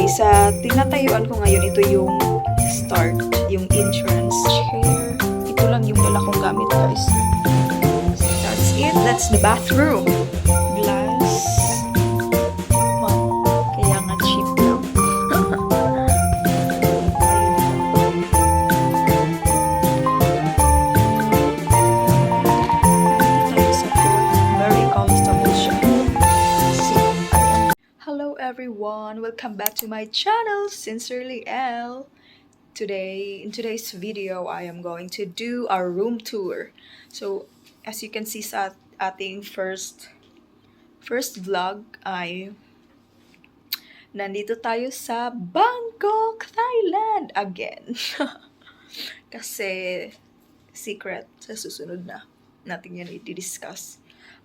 Okay, sa tinatayuan ko ngayon, ito yung start, yung entrance chair. Ito lang yung dala kong gamit, guys. So that's it. That's the bathroom. Glass. Kaya nga cheap lang. Very comfortable siya. Hello everyone, welcome back to my channel, Sincerely Elle. In today's video, I am going to do our room tour. So, as you can see sa ating first vlog ay nandito tayo sa Bangkok, Thailand again. Kasi secret sa susunod na natin yan i-discuss.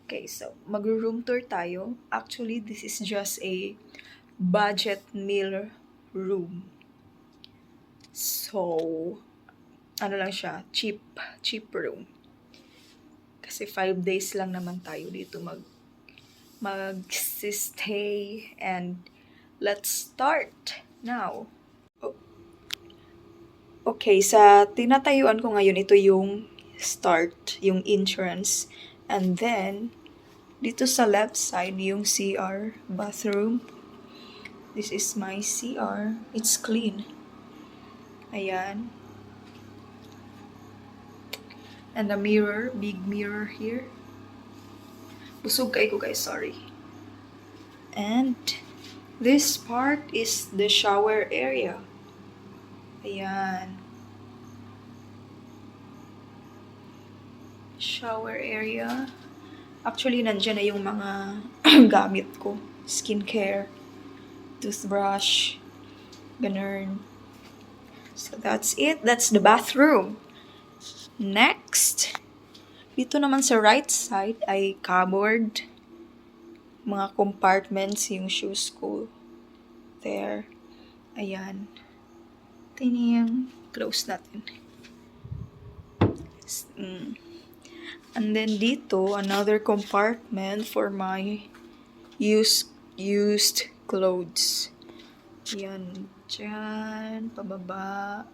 Okay, so mag-room tour tayo. Actually, this is just a budget meal room. So, ano lang siya, cheap room. Kasi 5 days lang naman tayo dito mag-stay, and let's start now. Okay, sa tinatayuan ko ngayon, ito yung start, yung entrance, and then dito sa left side, yung CR, bathroom. This is my CR. It's clean. Ayan. And the mirror, big mirror here. Busog kayo guys, sorry. And this part is the shower area. Ayan. Shower area. Actually, nandyan na yung mga gamit ko. Skincare, toothbrush, ganun. So, that's it. That's the bathroom. Next, dito naman sa right side ay cupboard. Mga compartments, yung shoes ko. There. Ayan. Tiniyang close natin. And then dito, another compartment for my used clothes. Yan, dyan, pababa.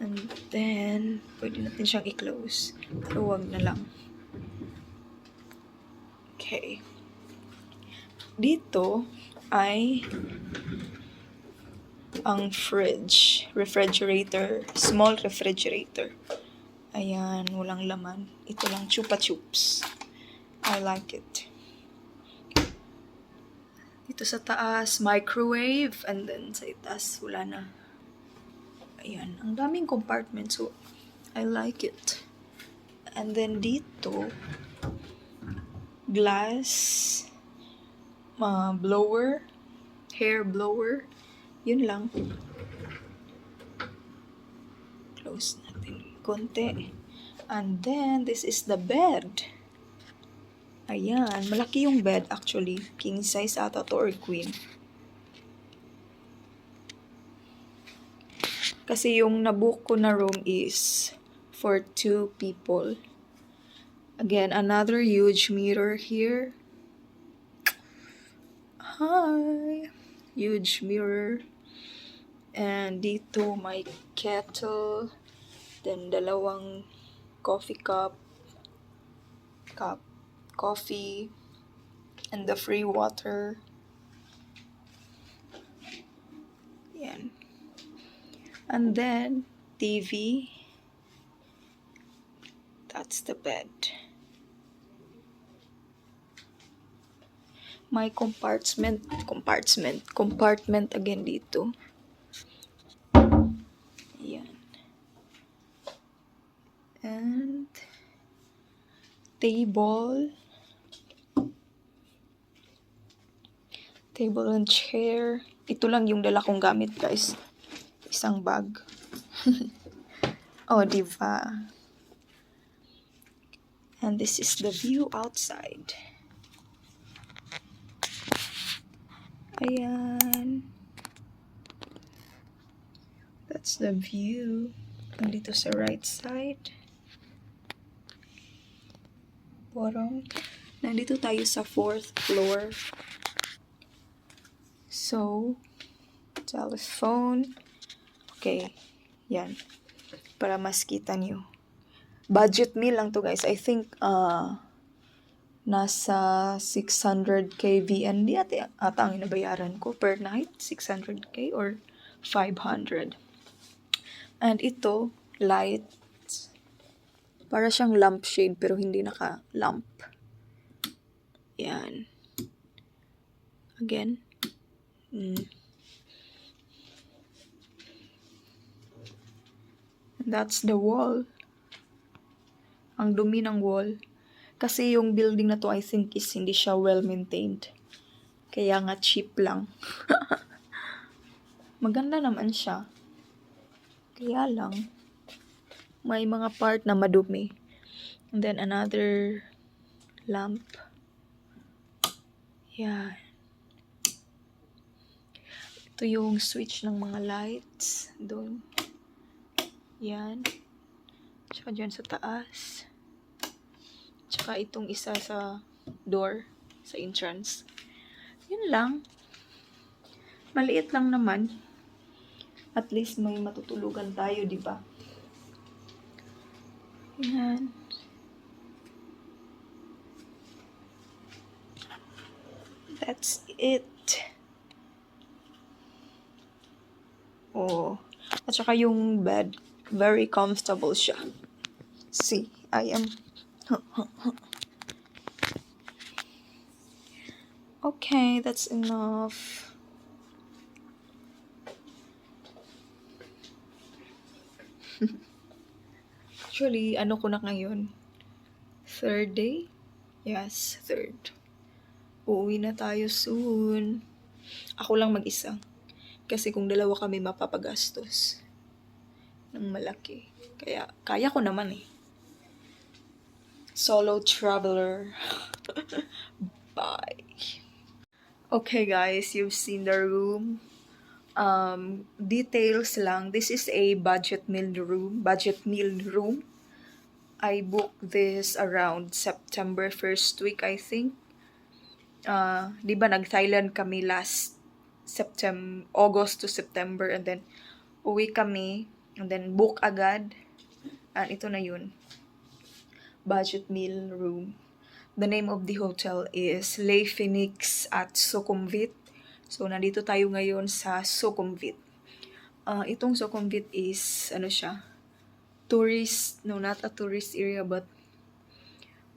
And then, pwede natin siyang i-close. Pero wag na lang. Okay. Dito ay ang refrigerator, small refrigerator. Ayan, walang laman. Ito lang, chupa chups. I like it. Dito sa taas, microwave, and then sa itaas, wala na. Ayan, ang daming compartments, so I like it. And then dito, glass, blower, hair blower. Yun lang. Close natin konti. And then, this is the bed. Ayan. Malaki yung bed actually. King size ata to or queen. Kasi yung nabook ko na room is for 2 people. Again, another huge mirror here. Hi! Huge mirror. And dito may kettle, then dalawang coffee coffee, and the free water. Yan. And then TV. That's the bed. My compartment again dito. And table and chair. Ito lang yung dala kong gamit, guys. Isang bag. Oh, diba? And this is the view outside. Ayan. That's the view. Nandito sa right side. Bottom. Nandito tayo sa 4th floor. So, telephone. Okay, yan. Para mas kita niyo. Budget meal lang to guys. I think nasa 600k VND ata ang inabayaran ko per night. 600k or 500. And ito, light. Para siyang lampshade pero hindi naka-lamp. Yan. Again. That's the wall. Ang dumi ng wall. Kasi yung building na to, I think, is hindi siya well-maintained. Kaya nga cheap lang. Maganda naman siya. Kaya lang, may mga part na madumi. And then another lamp. Yan. Ito yung switch ng mga lights. Doon. Yan. Tsaka dyan sa taas. Tsaka itong isa sa door, sa entrance. Yun lang. Maliit lang naman. At least may matutulugan tayo, di ba? Yan. That's it. Oh. At saka yung bed, very comfortable siya. See, I am... Okay, that's enough. Actually, ano ko na ngayon? Third day? Yes, third. Uuwi na tayo soon. Ako lang mag-isa. Kasi kung dalawa kami mapapagastos ng malaki. Kaya, kaya ko naman eh. Solo traveler. Bye. Okay guys, you've seen the room. Details lang. This is a budget meal room. I booked this around September 1st week, I think. Di ba nag-Thailand kami last August to September, and then uwi kami, and then book agad. And ito na yun. Budget meal room. The name of the hotel is Le Phoenix at Sukhumvit. So, nandito tayo ngayon sa Sukhumvit. Itong Sukhumvit is, ano siya, tourist, no, not a tourist area, but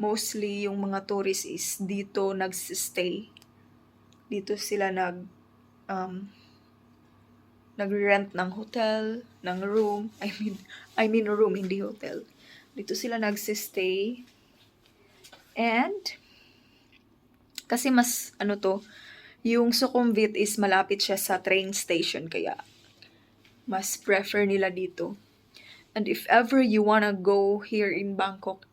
mostly yung mga tourists is dito nagsistay. Dito sila nag-rent ng hotel, ng room. I mean room, hindi hotel. Dito sila nagsistay. And, kasi mas, yung Sukhumvit is malapit siya sa train station, kaya mas prefer nila dito. And if ever you wanna go here in Bangkok,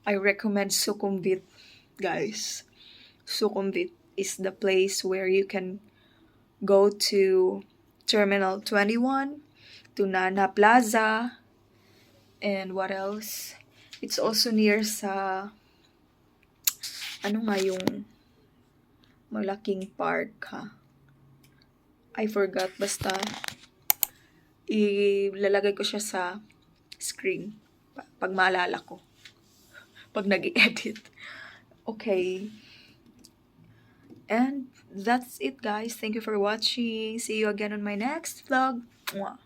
I recommend Sukhumvit, guys. Sukhumvit is the place where you can go to Terminal 21, to Nana Plaza, and what else? It's also near sa, ano nga yung malaking park, ha? I forgot, basta ilalagay ko siya sa screen pag maalala ko. Pag nag-edit. Okay. And that's it, guys. Thank you for watching. See you again on my next vlog. Mwah.